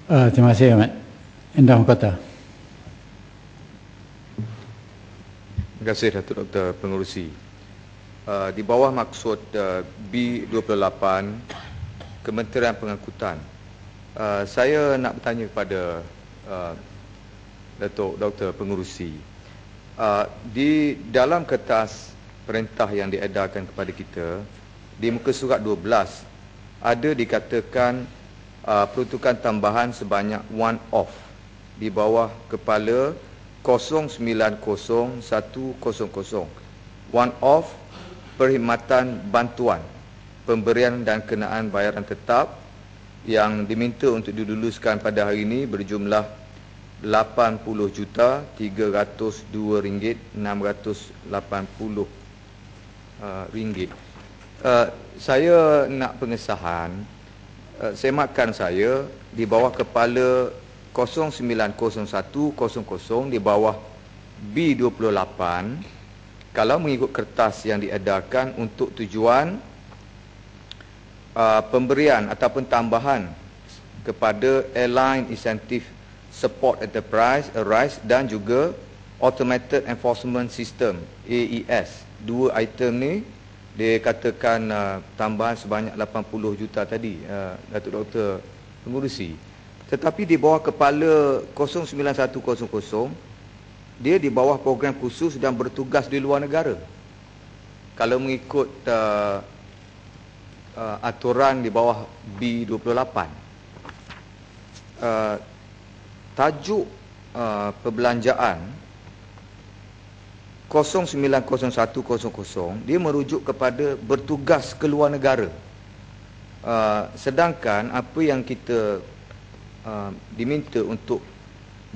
Terima kasih Ahmad. Indah Mahkota. Terima kasih Datuk Dr. Pengerusi. Di bawah maksud B28 Kementerian Pengangkutan, saya nak bertanya kepada Datuk Dr. Pengerusi. Di dalam kertas perintah yang diedarkan kepada kita, di muka surat 12 ada dikatakan peruntukan tambahan sebanyak one off di bawah kepala 090100, one off perkhidmatan bantuan pemberian dan kenaan bayaran tetap yang diminta untuk diluluskan pada hari ini berjumlah RM80,302,680 ringgit. Saya nak pengesahan sematkan saya di bawah kepala 090100 di bawah B28, kalau mengikut kertas yang diedarkan untuk tujuan pemberian ataupun tambahan kepada Airline Incentive Support Enterprise (ARISE) dan juga Automated Enforcement System (AES). Dua item ni dia katakan tambahan sebanyak 80 juta tadi, Datuk Dr. Pengerusi. Tetapi di bawah kepala 09100 dia di bawah program khusus dan bertugas di luar negara. Kalau mengikut aturan di bawah B28, tajuk perbelanjaan 090100 dia merujuk kepada bertugas ke luar negara. Sedangkan apa yang kita diminta untuk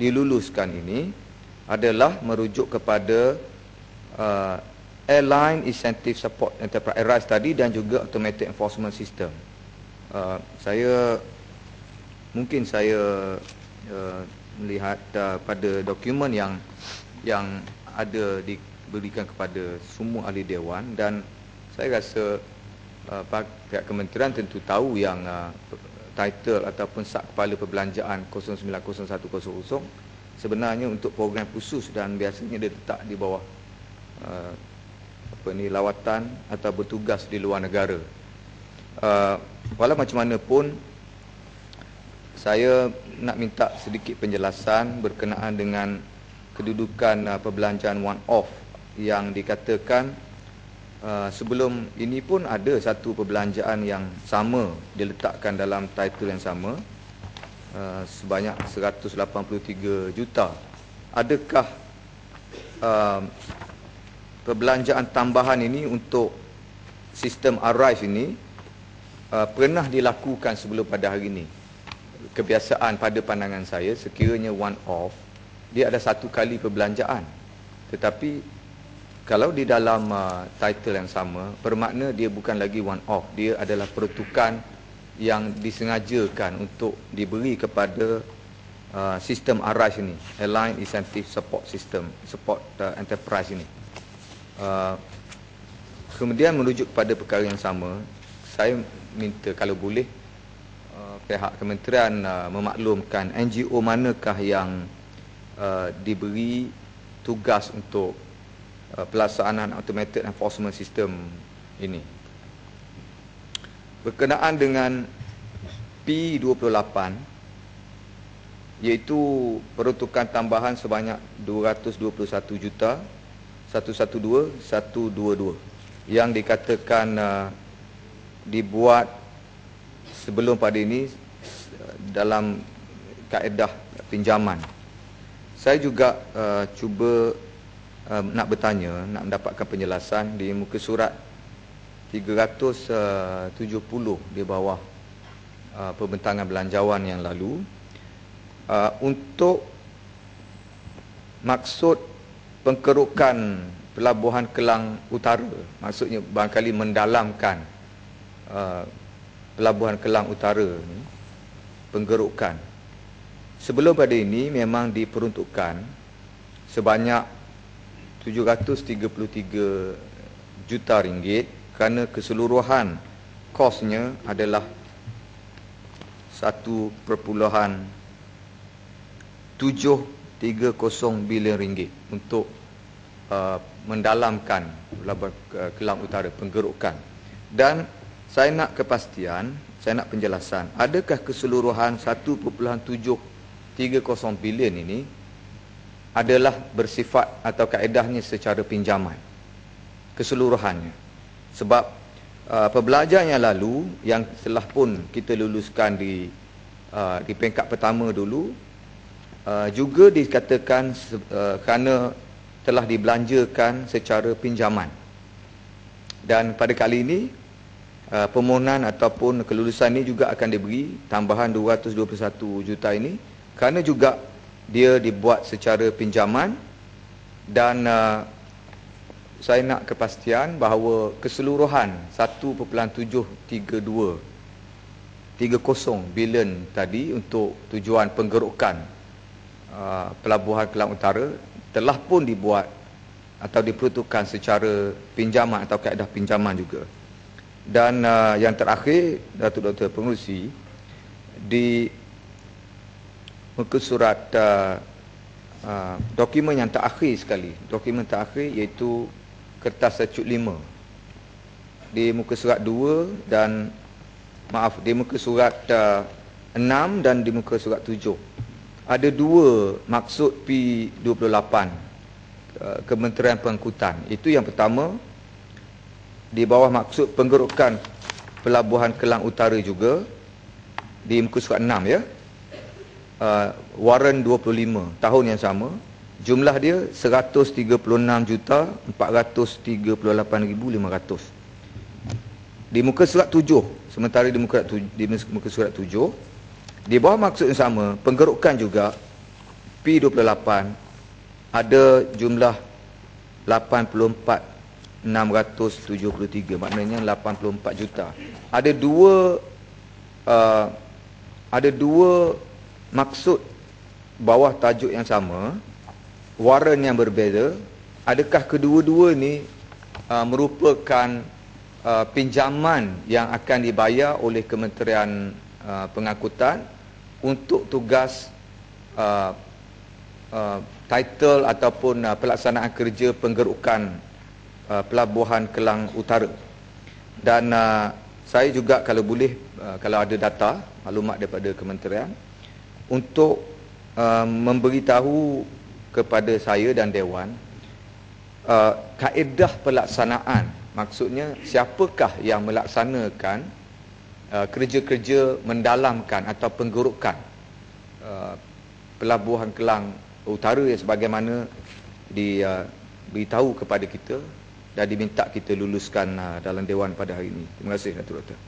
diluluskan ini adalah merujuk kepada Airline Incentive Support Enterprise (ARISE) tadi dan juga Automated Enforcement System. Mungkin saya melihat pada dokumen yang ada diberikan kepada semua ahli dewan, dan saya rasa pihak kementerian tentu tahu yang title ataupun sak kepala perbelanjaan 090100 sebenarnya untuk program khusus dan biasanya dia letak di bawah lawatan atau bertugas di luar negara. Walau macam mana pun, saya nak minta sedikit penjelasan berkenaan dengan kedudukan perbelanjaan one off yang dikatakan sebelum ini pun ada satu perbelanjaan yang sama diletakkan dalam title yang sama, sebanyak 183 juta. Adakah perbelanjaan tambahan ini untuk sistem ARISE ini pernah dilakukan sebelum pada hari ini? Kebiasaan pada pandangan saya, sekiranya one off, dia ada satu kali perbelanjaan. Tetapi kalau di dalam title yang sama, bermakna dia bukan lagi one off, dia adalah peruntukan yang disengajakan untuk diberi kepada sistem ARISE ini, Airline Incentive Support System, Support Enterprise ini. Kemudian merujuk kepada perkara yang sama, saya minta kalau boleh pihak kementerian memaklumkan NGO manakah yang diberi tugas untuk pelaksanaan Automated Enforcement System ini. Berkenaan dengan P28, iaitu peruntukan tambahan sebanyak 221 juta 112,122 yang dikatakan dibuat sebelum pada ini dalam kaedah pinjaman. Saya juga cuba nak bertanya, nak mendapatkan penjelasan di muka surat 370 di bawah pembentangan belanjawan yang lalu, untuk maksud pengkerukan Pelabuhan Kelang Utara, maksudnya barangkali mendalamkan Pelabuhan Kelang Utara ni, penggerukan. Sebelum pada ini memang diperuntukkan sebanyak 733 juta ringgit kerana keseluruhan kosnya adalah 1.5 730 bilion ringgit untuk mendalamkan pelabuhan Kelang Utara, penggerukan. Dan saya nak kepastian, saya nak penjelasan, adakah keseluruhan 1.730 bilion ini adalah bersifat atau kaedahnya secara pinjaman keseluruhannya? Sebab pembelajaran yang lalu yang telah pun kita luluskan di peringkat pertama dulu, juga dikatakan kerana telah dibelanjakan secara pinjaman. Dan pada kali ini permohonan ataupun kelulusan ini juga akan diberi tambahan 221 juta ini kerana juga dia dibuat secara pinjaman. Dan saya nak kepastian bahawa keseluruhan 1.730 bilion tadi untuk tujuan penggerukan pelabuhan Kelang Utara telah pun dibuat atau diperuntukkan secara pinjaman atau kaedah pinjaman juga. Dan yang terakhir, Datuk Dr. Pengerusi, di muka surat dokumen yang terakhir sekali, dokumen terakhir iaitu kertas secut 5, di muka surat 2 dan di muka surat 6 dan di muka surat 7 ada dua maksud P28 Kementerian Pengangkutan. Itu yang pertama, di bawah maksud penggerukan pelabuhan Kelang Utara juga, di muka surat 6 ya, waran 25 tahun yang sama, jumlah dia 136,438,500. Di muka surat 7, sementara di muka surat 7, di bawah maksud yang sama, penggerukan juga P28 ada jumlah 84,673, maknanya 84 juta. Ada dua maksud bawah tajuk yang sama, waran yang berbeza. Adakah kedua-dua ni merupakan pinjaman yang akan dibayar oleh Kementerian Pengangkutan untuk tugas title ataupun pelaksanaan kerja penggerukan pelabuhan Kelang Utara? Dan saya juga kalau boleh, kalau ada data, maklumat daripada kementerian, untuk memberitahu kepada saya dan Dewan kaedah pelaksanaan, maksudnya siapakah yang melaksanakan kerja-kerja mendalamkan atau penggerukan pelabuhan Kelang Utara yang sebagaimana diberitahu kepada kita dan diminta kita luluskan dalam Dewan pada hari ini. Terima kasih, Datuk Doktor.